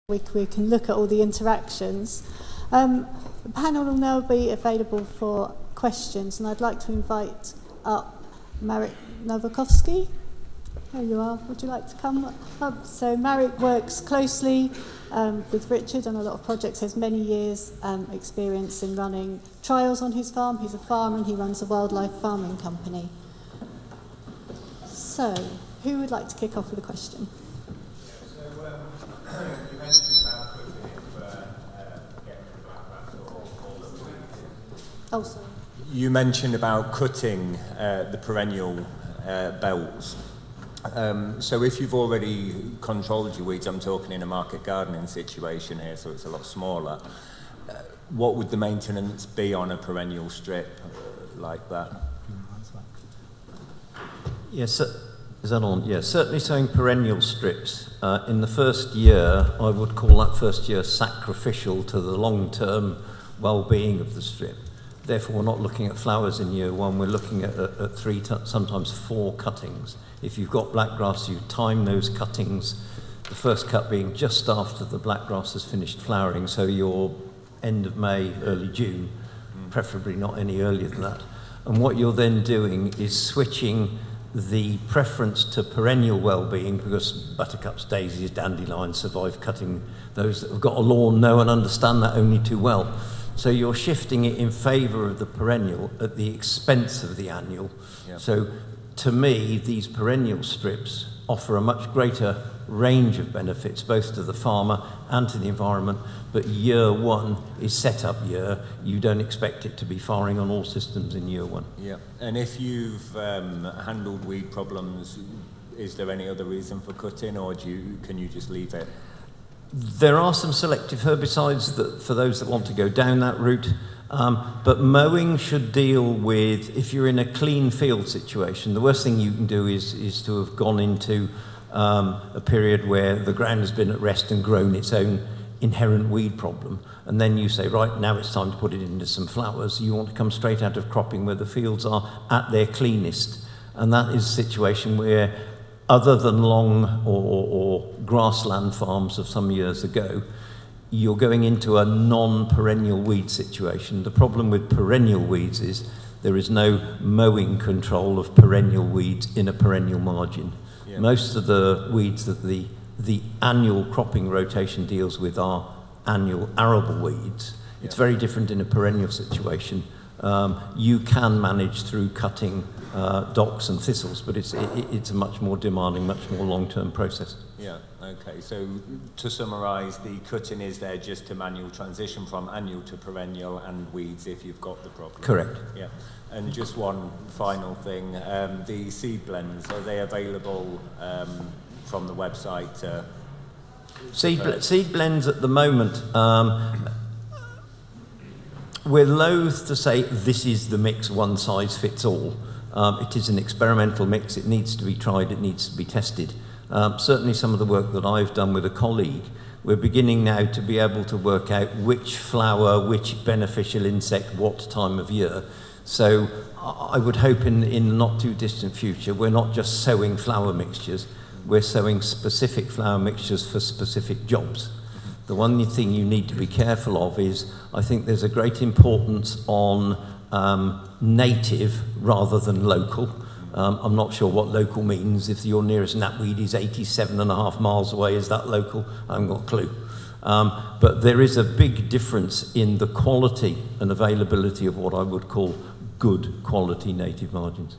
we can look at all the interactions. The panel will now be available for questions, and I'd like to invite up Marek Nowakovsky. There you are. Would you like to come up? So Marek works closely with Richard on a lot of projects, has many years experience in running trials on his farm. He's a farmer and he runs a wildlife farming company. So, who would like to kick off with a question? You mentioned about putting it for getting the black rats or the weeds. Oh, sorry. You mentioned about cutting the perennial belts. So if you've already controlled your weeds, I'm talking in a market gardening situation here, so it's a lot smaller. What would the maintenance be on a perennial strip like that? Yes, is that on? Yes, certainly sowing perennial strips. In the first year, I would call that first year sacrificial to the long-term well-being of the strip. Therefore, we're not looking at flowers in year one, we're looking at 3, sometimes 4 cuttings. If you've got blackgrass, you time those cuttings, the first cut being just after the blackgrass has finished flowering, so you're end of May, early June, preferably not any earlier than that. And what you're then doing is switching the preference to perennial well-being, because buttercups, daisies, dandelions survive cutting. Those that have got a lawn know and understand that only too well. So you're shifting it in favour of the perennial at the expense of the annual. Yep. So to me, these perennial strips offer a much greater range of benefits, both to the farmer and to the environment, but year one is set-up year. You don't expect it to be firing on all systems in year one. Yeah, and if you've handled weed problems, is there any other reason for cutting, or can you just leave it? There are some selective herbicides that, for those that want to go down that route, but mowing should deal with, if you're in a clean field situation, the worst thing you can do is to have gone into a period where the ground has been at rest and grown its own inherent weed problem, and then you say, right, now it's time to put it into some flowers. You want to come straight out of cropping where the fields are at their cleanest, and that is a situation where, other than long or grassland farms of some years ago, you're going into a non-perennial weed situation. The problem with perennial weeds is there is no mowing control of perennial weeds in a perennial margin. Yeah. Most of the weeds that the annual cropping rotation deals with are annual arable weeds. It's very different in a perennial situation. You can manage through cutting docks and thistles, but it's a much more demanding, much more long-term process. Yeah, okay. So to summarise, the cutting is there just to manual transition from annual to perennial and weeds if you've got the problem. Correct. Yeah. And just one final thing, the seed blends, are they available from the website? Seed blends at the moment, we're loath to say this is the mix, one size fits all. It is an experimental mix, it needs to be tried, it needs to be tested. Certainly some of the work that I've done with a colleague, we're beginning now to be able to work out which flower, which beneficial insect, what time of year. So I would hope in the not too distant future, we're not just sowing flower mixtures, we're sowing specific flower mixtures for specific jobs. The one thing you need to be careful of is, I think there's a great importance on native rather than local. I'm not sure what local means. If your nearest knapweed is 87.5 miles away, is that local? I haven't got a clue. But there is a big difference in the quality and availability of what I would call good quality native margins.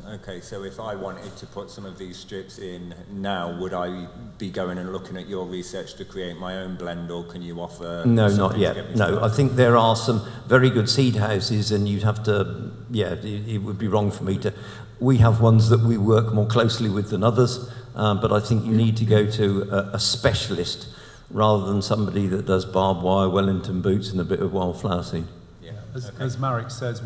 Okay, so if I wanted to put some of these strips in now, would I be going and looking at your research to create my own blend, or can you offer? No, not yet. No, I think there are some very good seed houses, and you'd have to, yeah, it would be wrong for me to. We have ones that we work more closely with than others, but I think you need to go to a specialist rather than somebody that does barbed wire, Wellington boots, and a bit of wildflower seed. As Marek says,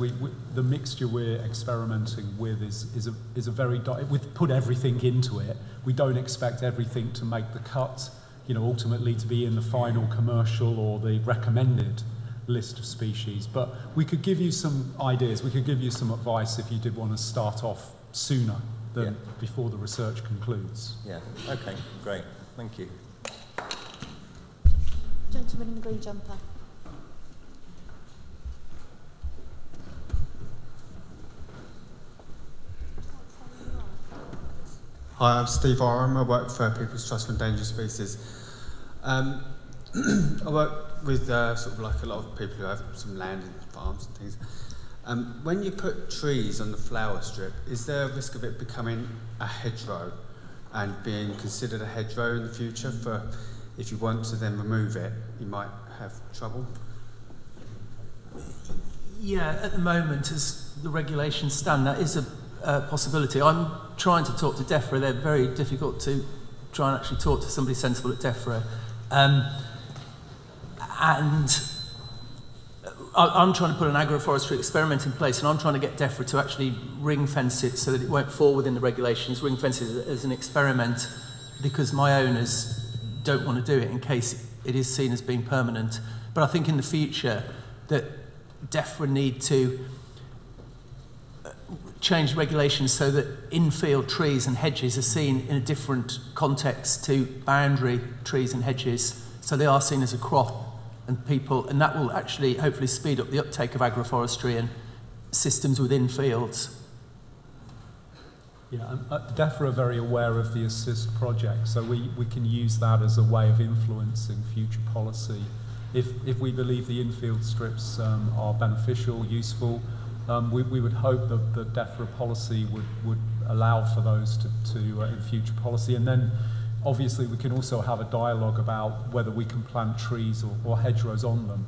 the mixture we're experimenting with is a very, we've put everything into it. We don't expect everything to make the cut, you know, ultimately to be in the final commercial or the recommended list of species. But we could give you some ideas, we could give you some advice if you did want to start off sooner than before the research concludes. Yeah, okay, great, thank you. gentleman in the green jumper. Hi, I'm Steve Oram. I work for People's Trust for Endangered Species. I work with sort of like a lot of people who have some land and farms and things. When you put trees on the flower strip, is there a risk of it becoming a hedgerow and being considered a hedgerow in the future for if you want to then remove it, you might have trouble? Yeah, at the moment, as the regulations stand, that is a possibility. I'm trying to talk to DEFRA. They're very difficult to try and actually talk to somebody sensible at DEFRA. And I'm trying to put an agroforestry experiment in place, and I'm trying to get DEFRA to actually ring fence it so that it won't fall within the regulations, ring fence it as an experiment, because my owners don't want to do it in case it is seen as being permanent. But I think in the future that DEFRA need to change regulations so that infield trees and hedges are seen in a different context to boundary trees and hedges, so they are seen as a crop, and that will actually hopefully speed up the uptake of agroforestry and systems within fields. Yeah, DEFRA are very aware of the ASSIST project, so we can use that as a way of influencing future policy. If we believe the infield strips are beneficial, useful, we would hope that the DEFRA policy would allow for those to in future policy. And then obviously we can also have a dialogue about whether we can plant trees or hedgerows on them.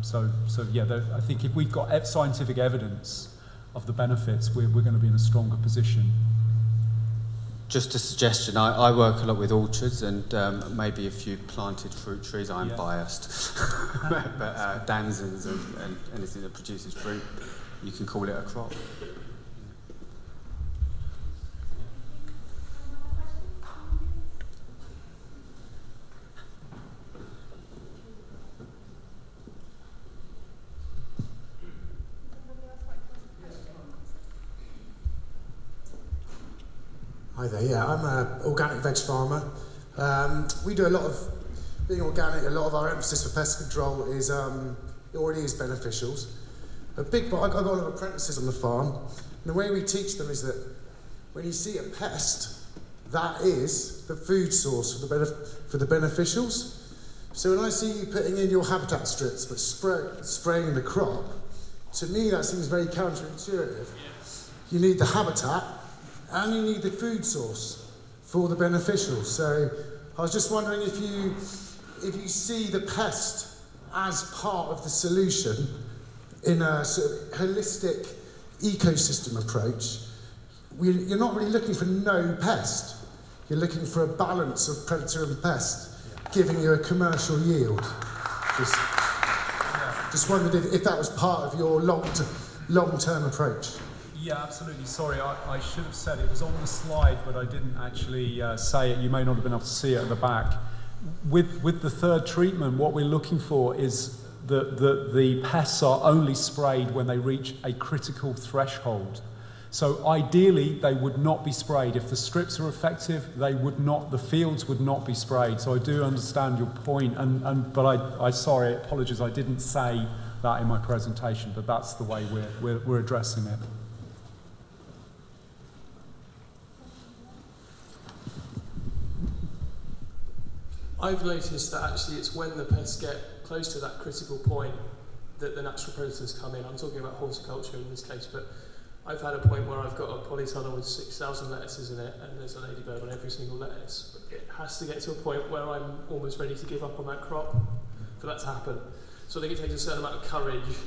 So yeah, I think if we've got scientific evidence of the benefits, we're going to be in a stronger position. Just a suggestion, I work a lot with orchards, and maybe if you planted fruit trees, I'm biased, but damsons and anything that produces fruit, you can call it a crop. Hi there, yeah, I'm an organic veg farmer. We do a lot of, being organic, a lot of our emphasis for pest control is, it already is beneficials. I've got a lot of apprentices on the farm, and the way we teach them is that when you see a pest, that is the food source for the beneficials. So when I see you putting in your habitat strips but spraying the crop, to me that seems very counterintuitive. You need the habitat, and you need the food source for the beneficials. So I was just wondering if you see the pest as part of the solution in a sort of holistic ecosystem approach. You're not really looking for no pest. You're looking for a balance of predator and pest, giving you a commercial yield. Just wondered if that was part of your long-term approach. Yeah, absolutely. Sorry, I should have said it was on the slide, but I didn't actually say it. You may not have been able to see it at the back. With the third treatment, what we're looking for is the pests are only sprayed when they reach a critical threshold. So ideally, they would not be sprayed. If the strips are effective, the fields would not be sprayed. So I do understand your point, but I apologize, I didn't say that in my presentation, but that's the way we're addressing it. I've noticed that actually it's when the pests get close to that critical point that the natural predators come in. I'm talking about horticulture in this case, but I've had a point where I've got a polytunnel with 6,000 lettuces in it, and there's a ladybird on every single lettuce. But it has to get to a point where I'm almost ready to give up on that crop for that to happen. So I think it takes a certain amount of courage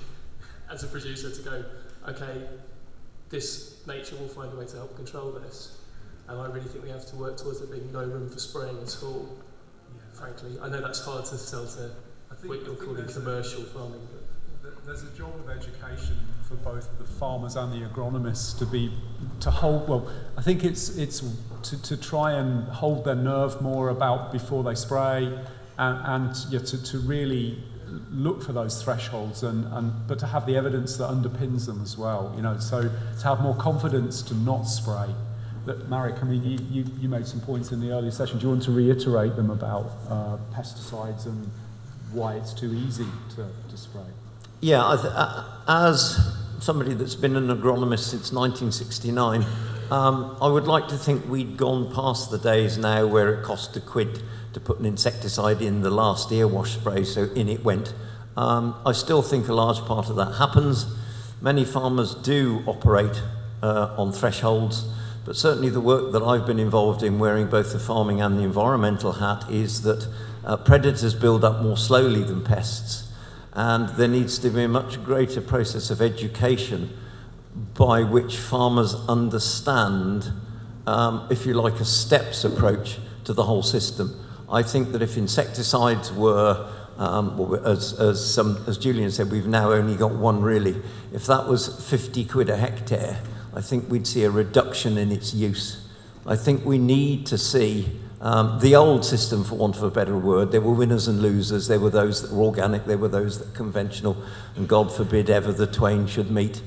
as a producer to go, okay, nature will find a way to help control this. And I really think we have to work towards there being no room for spraying at all. Frankly, I know that's hard to sell to what you're calling commercial farming. But there's a job of education for both the farmers and the agronomists to hold. Well, I think it's to try and hold their nerve more about before they spray, and to really look for those thresholds, but to have the evidence that underpins them as well. So to have more confidence to not spray. That, Marek, I mean, you made some points in the earlier session. Do you want to reiterate them about pesticides and why it's too easy to spray. Yeah, as somebody that's been an agronomist since 1969, I would like to think we'd gone past the days now where it cost £1 to put an insecticide in the last ear wash spray, so in it went. I still think a large part of that happens. Many farmers do operate on thresholds, but certainly the work that I've been involved in, wearing both the farming and the environmental hat, is that predators build up more slowly than pests, and there needs to be a much greater process of education by which farmers understand, if you like, a steps approach to the whole system. I think that if insecticides were, as Julian said, we've now only got one really. If that was £50 a hectare, I think we'd see a reduction in its use. I think we need to see the old system, for want of a better word. There were winners and losers. There were those that were organic, there were those that were conventional, and God forbid ever the twain should meet.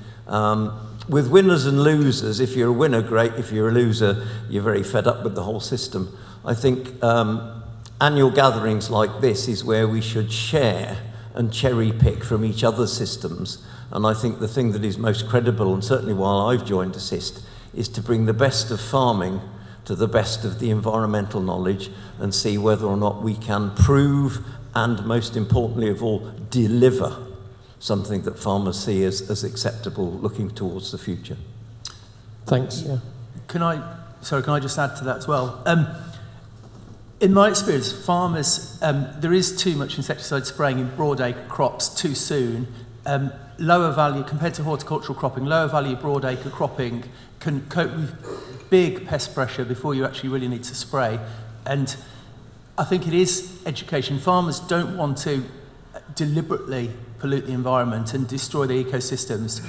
With winners and losers, if you're a winner, great. If you're a loser, you're very fed up with the whole system. I think annual gatherings like this is where we should share and cherry pick from each other's systems. And I think the thing that is most credible, and certainly while I've joined Assist, is to bring the best of farming to the best of the environmental knowledge and see whether or not we can prove and, most importantly of all, deliver something that farmers see as acceptable looking towards the future. Thanks. Yeah. Can I just add to that as well? In my experience, farmers, there is too much insecticide spraying in broadacre crops too soon. Lower value, compared to horticultural cropping, lower value broadacre cropping can cope with big pest pressure before you actually really need to spray. And I think it is education. Farmers don't want to deliberately pollute the environment and destroy the ecosystems.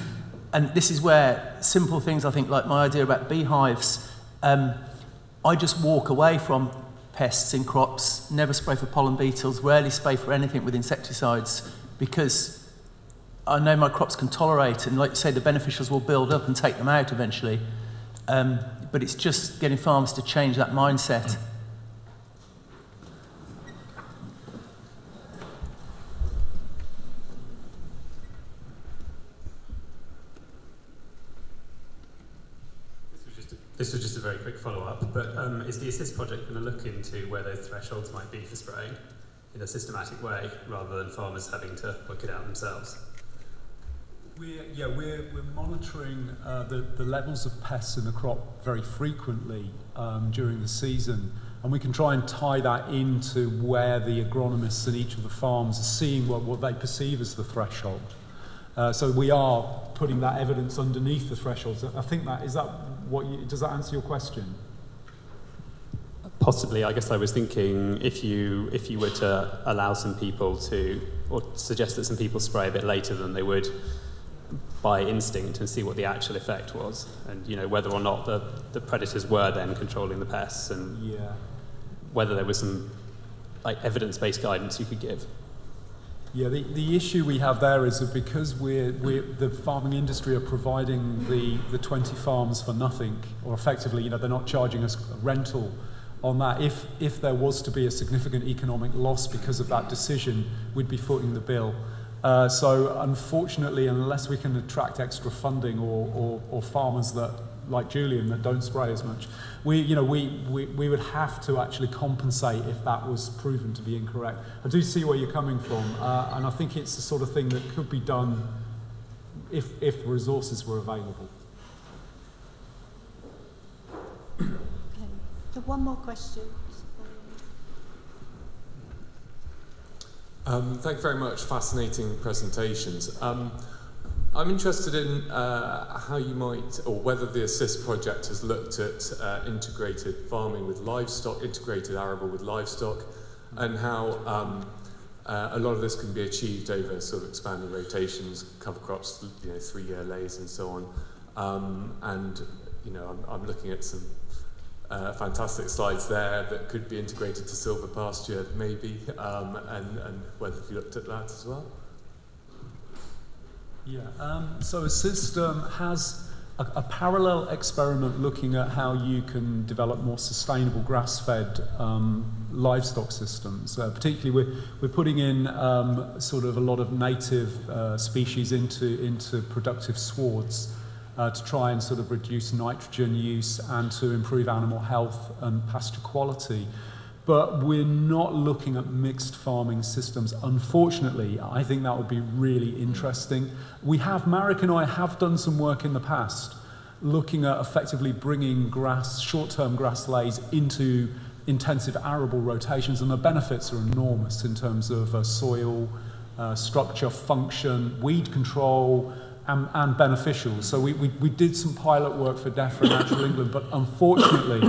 And this is where simple things, I think, like my idea about beehives, I just walk away from pests in crops, never spray for pollen beetles, rarely spray for anything with insecticides, because I know my crops can tolerate, and like you say, the beneficials will build up and take them out eventually. But it's just getting farmers to change that mindset. This was just a very quick follow-up, but is the Assist project going to look into where those thresholds might be for spraying in a systematic way, rather than farmers having to work it out themselves? We're monitoring the levels of pests in the crop very frequently during the season, and we can try and tie that into where the agronomists in each of the farms are seeing what they perceive as the threshold. So we are putting that evidence underneath the thresholds. I think does that answer your question? Possibly. I guess I was thinking if you were to allow some people to, or suggest that some people spray a bit later than they would by instinct and see what the actual effect was, and whether or not the predators were then controlling the pests, and whether there was some evidence-based guidance you could give. Yeah, the issue we have there is that because the farming industry are providing the 20 farms for nothing, or effectively, they're not charging us a rental on that. If there was to be a significant economic loss because of that decision, we'd be footing the bill. So unfortunately, unless we can attract extra funding or farmers that, like Julian, that don't spray as much, we would have to actually compensate if that was proven to be incorrect. I do see where you're coming from, and I think it's the sort of thing that could be done if resources were available. Okay. So one more question. Thank you very much. Fascinating presentations. I'm interested in how you might, or whether the Assist project has looked at integrated farming with livestock, integrated arable with livestock, and how a lot of this can be achieved over sort of expanding rotations, cover crops, 3-year lays and so on. And I'm looking at some fantastic slides there that could be integrated to silver pasture, maybe, and whether you looked at that as well. Yeah, so Assist has a parallel experiment looking at how you can develop more sustainable grass-fed livestock systems. Particularly, we're putting in sort of a lot of native species into productive swards to try and sort of reduce nitrogen use and to improve animal health and pasture quality. But we're not looking at mixed farming systems. Unfortunately, I think that would be really interesting. Marek and I have done some work in the past looking at effectively bringing short-term grass lays into intensive arable rotations, and the benefits are enormous in terms of soil, structure, function, weed control, and beneficial. So we did some pilot work for DEFRA Natural England, but unfortunately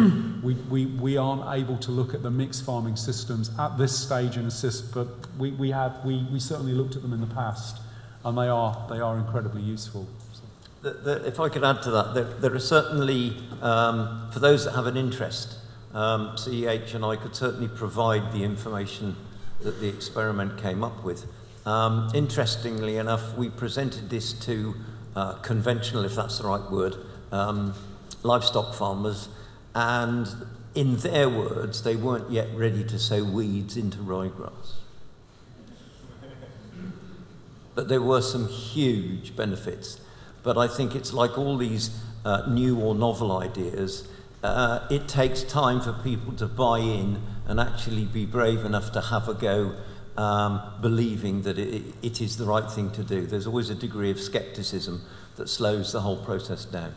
we aren't able to look at the mixed farming systems at this stage in ASSIST, but we certainly looked at them in the past, and they are incredibly useful. If I could add to that, there are certainly, for those that have an interest, CEH and I could certainly provide the information that the experiment came up with. Interestingly enough, we presented this to conventional, if that's the right word, livestock farmers, and in their words, they weren't yet ready to sow weeds into ryegrass. But there were some huge benefits. But I think it's like all these new or novel ideas, it takes time for people to buy in and actually be brave enough to have a go, believing that it is the right thing to do. There's always a degree of scepticism that slows the whole process down.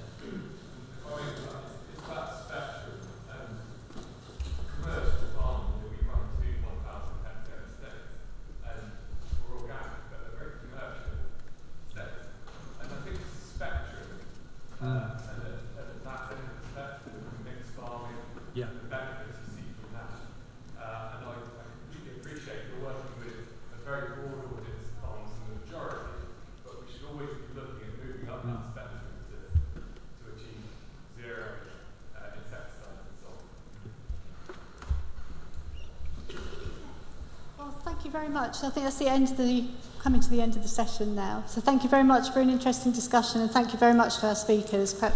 Very much. I think that's coming to the end of the session now. So thank you very much for an interesting discussion, and thank you very much to our speakers. Perhaps